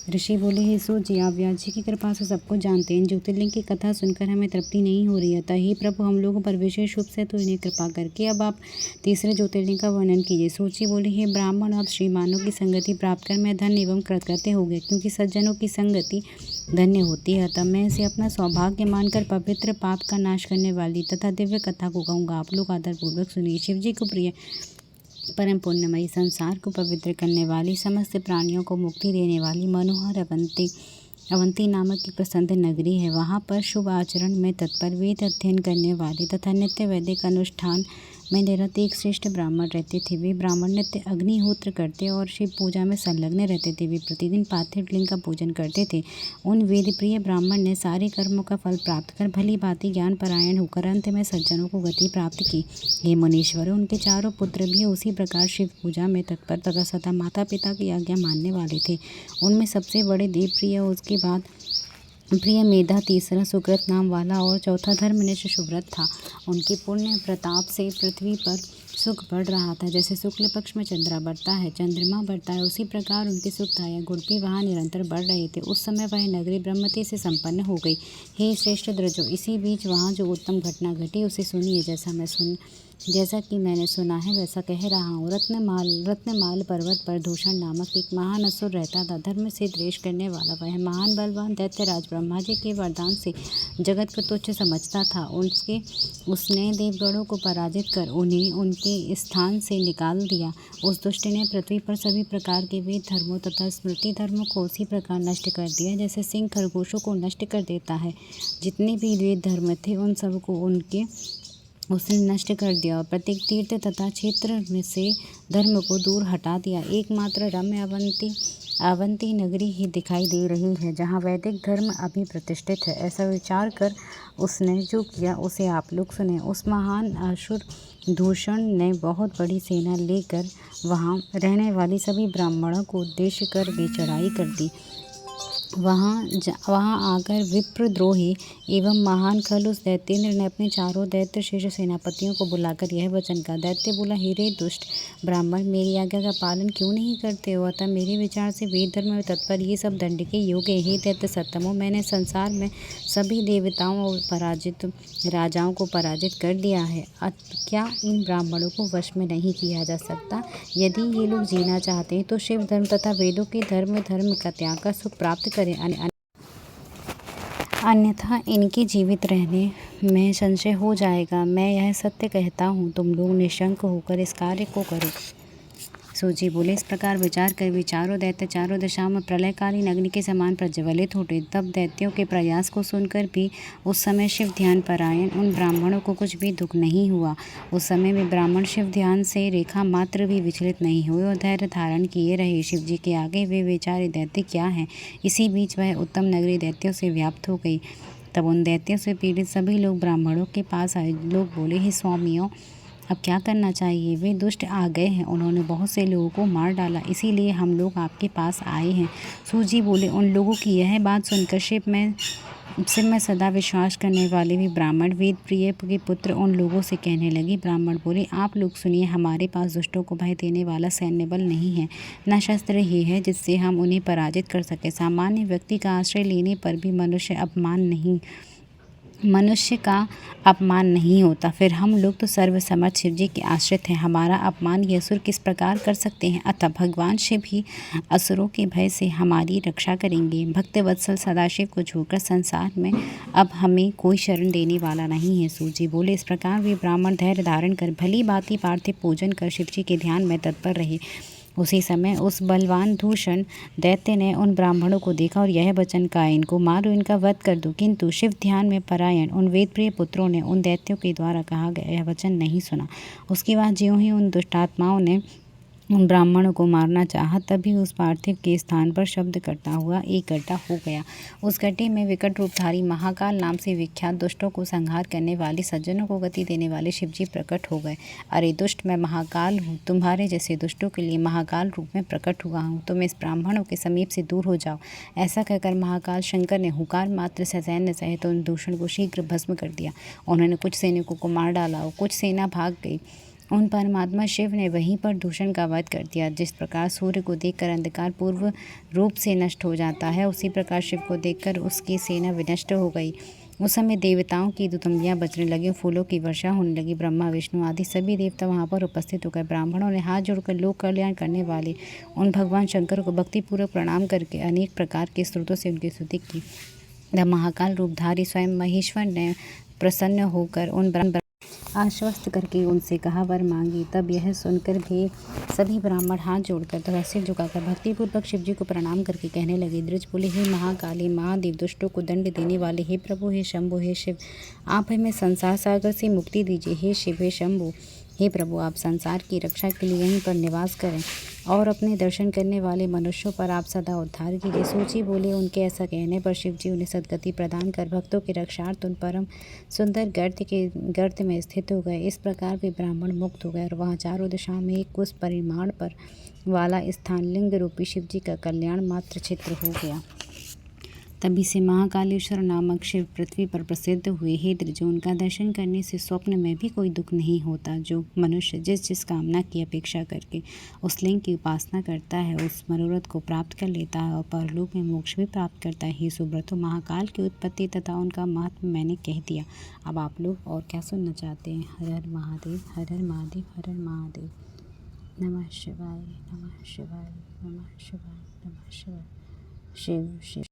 ऋषि बोले, हे सूत जी, आप व्यास जी की कृपा से सब कुछ जानते हैं। ज्योतिर्लिंग की कथा सुनकर हमें तृप्ति नहीं हो रही है, अतः हे प्रभु, हम लोगों पर विशेष रूप से तो इन्हें कृपा करके अब आप तीसरे ज्योतिर्लिंग का वर्णन कीजिए। सूत जी बोले, हे ब्राह्मण, आप श्रीमानों की संगति प्राप्त कर मैं धन्य एवं कृतकृत्य हो गए, क्योंकि सज्जनों की संगति धन्य होती है। अतः मैं इसे अपना सौभाग्य मानकर पवित्र पाप का नाश करने वाली तथा दिव्य कथा को कहूँगा। आप लोग आदरपूर्वक सुनिए। शिव जी को प्रिय, परम पुण्यमयी, संसार को पवित्र करने वाली, समस्त प्राणियों को मुक्ति देने वाली मनोहर अवंती नामक एक प्रसिद्ध नगरी है। वहाँ पर शुभ आचरण में तत्पर, वेद अध्ययन करने वाले तथा नित्य वैदिक अनुष्ठान में निरत एक श्रेष्ठ ब्राह्मण रहते थे। वे ब्राह्मण नित्य अग्निहोत्र करते और शिव पूजा में संलग्न रहते थे। वे प्रतिदिन पार्थिव लिंग का पूजन करते थे। उन वेद प्रिय ब्राह्मण ने सारे कर्मों का फल प्राप्त कर भली भांति ज्ञान परायण होकर अंत में सज्जनों को गति प्राप्त की। हे मुनीश्वर, उनके चारों पुत्र भी उसी प्रकार शिव पूजा में तत्पर तथा सदा माता पिता की आज्ञा मानने वाले थे। उनमें सबसे बड़े देवप्रिय, उसके बाद प्रिय मेधा, तीसरा सुकृत नाम वाला और चौथा धर्मनिष्ठ सुव्रत था। उनके पुण्य प्रताप से पृथ्वी पर सुख बढ़ रहा था। जैसे शुक्ल पक्ष में चंद्रमा बढ़ता है, उसी प्रकार उनके सुखदायक गुण भी वहाँ निरंतर बढ़ रहे थे। उस समय वह नगरी ब्रह्मति से संपन्न हो गई। हे श्रेष्ठ द्रजो, इसी बीच वहाँ जो उत्तम घटना घटी उसे सुनिए। जैसा कि मैंने सुना है वैसा कह रहा हूँ। रत्नमाल पर्वत पर दूषण नामक एक महान असुर रहता था। धर्म से द्वेष करने वाला वह महान बलवान दैत्यराज ब्रह्मा जी के वरदान से जगत को तुच्छ समझता था। उसने देवगणों को पराजित कर उन्हें उनके स्थान से निकाल दिया। उस दुष्ट ने पृथ्वी पर सभी प्रकार के वेद धर्मों तथा स्मृति धर्मों को उसी प्रकार नष्ट कर दिया जैसे सिंह खरगोशों को नष्ट कर देता है। जितने भी वेद धर्म थे उन सबको उसने नष्ट कर दिया और प्रत्येक तीर्थ तथा क्षेत्र में से धर्म को दूर हटा दिया। एकमात्र रम्य अवंती नगरी ही दिखाई दे रही है जहाँ वैदिक धर्म अभी प्रतिष्ठित है। ऐसा विचार कर उसने जो किया उसे आप लोग सुने। उस महान असुर दूषण ने बहुत बड़ी सेना लेकर वहाँ रहने वाली सभी ब्राह्मणों को उद्देश्य कर वे चढ़ाई कर दी। वहाँ आकर विप्रद्रोही एवं महान खल उस दैत्येंद्र ने अपने चारों दैत्य शेष सेनापतियों को बुलाकर यह वचन कहा। दैत्य बोला, हे रे दुष्ट ब्राह्मण, मेरी आज्ञा का पालन क्यों नहीं करते हो? अतः मेरे विचार से वेद धर्म में तत्पर ये सब दंड के योग्य। हे दैत्य सत्तमो, मैंने संसार में सभी देवताओं और राजाओं को पराजित कर दिया है। क्या इन ब्राह्मणों को वश में नहीं किया जा सकता? यदि ये लोग जीना चाहते हैं तो शिव धर्म तथा वेदों के धर्म का त्याग कर सुख प्राप्त करें, अन्यथा इनके जीवित रहने में संशय हो जाएगा। मैं यह सत्य कहता हूँ, तुम लोग निशंक होकर इस कार्य को करो। सूजी बोले, इस प्रकार विचार कर वे चारों दैत्य चारों दिशाओं में प्रलयकालीन अग्नि के समान प्रज्वलित उठे। तब दैत्यों के प्रयास को सुनकर भी उस समय शिव ध्यान परायण उन ब्राह्मणों को कुछ भी दुख नहीं हुआ। उस समय वे ब्राह्मण शिव ध्यान से रेखा मात्र भी विचलित नहीं हुए और धैर्य धारण किए रहे। शिव जी के आगे वे बेचारे दैत्य क्या हैं। इसी बीच वह उत्तम नगरी दैत्यों से व्याप्त हो गई। तब उन दैत्यों से पीड़ित सभी लोग ब्राह्मणों के पास आए। लोग बोले, हे स्वामियों, अब क्या करना चाहिए? वे दुष्ट आ गए हैं, उन्होंने बहुत से लोगों को मार डाला, इसीलिए हम लोग आपके पास आए हैं। सूजी बोले, उन लोगों की यह बात सुनकर शिव में सदा विश्वास करने वाले भी ब्राह्मण वेद प्रिय के पुत्र उन लोगों से कहने लगे। ब्राह्मण बोले, आप लोग सुनिए, हमारे पास दुष्टों को भय देने वाला सैन्य बल नहीं है, न शस्त्र ही है जिससे हम उन्हें पराजित कर सके। सामान्य व्यक्ति का आश्रय लेने पर भी मनुष्य का अपमान नहीं होता, फिर हम लोग तो सर्वसमर्थ शिव जी के आश्रित हैं, हमारा अपमान ये असुर किस प्रकार कर सकते हैं? अतः भगवान शिव ही असुरों के भय से हमारी रक्षा करेंगे। भक्त वत्सल सदाशिव को छोड़कर संसार में अब हमें कोई शरण देने वाला नहीं है। सूजी बोले, इस प्रकार वे ब्राह्मण धैर्य धारण कर भली भांति पार्थिव पूजन कर शिव जी के ध्यान में तत्पर रहे। उसी समय उस बलवान दूषण दैत्य ने उन ब्राह्मणों को देखा और यह वचन कहा, इनको मारो, इनका वध कर दो। किंतु शिव ध्यान में परायण उन वेदप्रिय पुत्रों ने उन दैत्यों के द्वारा कहा गया यह वचन नहीं सुना। उसके बाद ज्यों ही उन दुष्टात्माओं ने उन ब्राह्मणों को मारना चाहा, तभी उस पार्थिव के स्थान पर शब्द करता हुआ एक गड्ढा हो गया। उस गड्ढे में विकट रूपधारी महाकाल नाम से विख्यात दुष्टों को संहार करने वाले, सज्जनों को गति देने वाले शिवजी प्रकट हो गए। अरे दुष्ट, मैं महाकाल हूँ, तुम्हारे जैसे दुष्टों के लिए महाकाल रूप में प्रकट हुआ हूँ, तुम इस ब्राह्मणों के समीप से दूर हो जाओ। ऐसा कहकर महाकाल शंकर ने हुकार मात्र से सैन्य सहित उन दूषण को शीघ्र भस्म कर दिया। उन्होंने कुछ सैनिकों को मार डाला और कुछ सेना भाग गई। उन परमात्मा शिव ने वहीं पर दूषण का वध कर दिया। जिस प्रकार सूर्य को देखकर अंधकार पूर्व रूप से नष्ट हो जाता है, उसी प्रकार शिव को देखकर उसकी सेना विनष्ट हो गई। उस समय देवताओं की दुतुम्बियाँ बजने लगी, फूलों की वर्षा होने लगी। ब्रह्मा, विष्णु आदि सभी देवता वहां पर उपस्थित हो गए। ब्राह्मणों ने हाथ जोड़कर लोक कल्याण करने वाले उन भगवान शंकर को भक्तिपूर्वक प्रणाम करके अनेक प्रकार के स्रोतों से उनकी स्तुति की। तब महाकाल रूपधारी स्वयं महेश्वर ने प्रसन्न होकर उन आश्वस्त करके उनसे कहा, वर मांगी। तब यह सुनकर भी सभी ब्राह्मण हाथ जोड़कर तथा सिर झुकाकर भक्तिपूर्वक शिव जी को प्रणाम करके कहने लगे। द्विज बोले, हे महाकाली, महादेव, दुष्टों को दंड देने वाले, हे प्रभु, हे शंभु, हे शिव, आप हमें संसार सागर से मुक्ति दीजिए। हे शिव, हे शंभु, हे प्रभु, आप संसार की रक्षा के लिए यहीं पर निवास करें और अपने दर्शन करने वाले मनुष्यों पर आप सदा उद्धार कीजिए। सूची बोले, उनके ऐसा कहने पर शिव जी उन्हें सद्गति प्रदान कर भक्तों के रक्षार्थ उन परम सुंदर गर्त में स्थित हो गए। इस प्रकार वे ब्राह्मण मुक्त हो गए और वहाँ चारों दिशाओं में एक कुश परिमाण पर वाला स्थान लिंग रूपी शिव जी का कल्याण मात्र चित्र हो गया। तभी से महाकालेश्वर नामक शिव पृथ्वी पर प्रसिद्ध हुए। हे द्विजों, उनका दर्शन करने से स्वप्न में भी कोई दुख नहीं होता। जो मनुष्य जिस जिस कामना की अपेक्षा करके उस लिंग की उपासना करता है, उस मनोरथ को प्राप्त कर लेता है और परलोक में मोक्ष भी प्राप्त करता है। हे सुब्रतो, महाकाल की उत्पत्ति तथा उनका महत्व मैंने कह दिया। अब आप लोग और क्या सुनना चाहते हैं? हर हर महादेव, हर हर महादेव, हर हर महादेव। नमः शिवाय, नमः शिवाय, नमः शिवाय, नमः शिवाय। शिव शिव।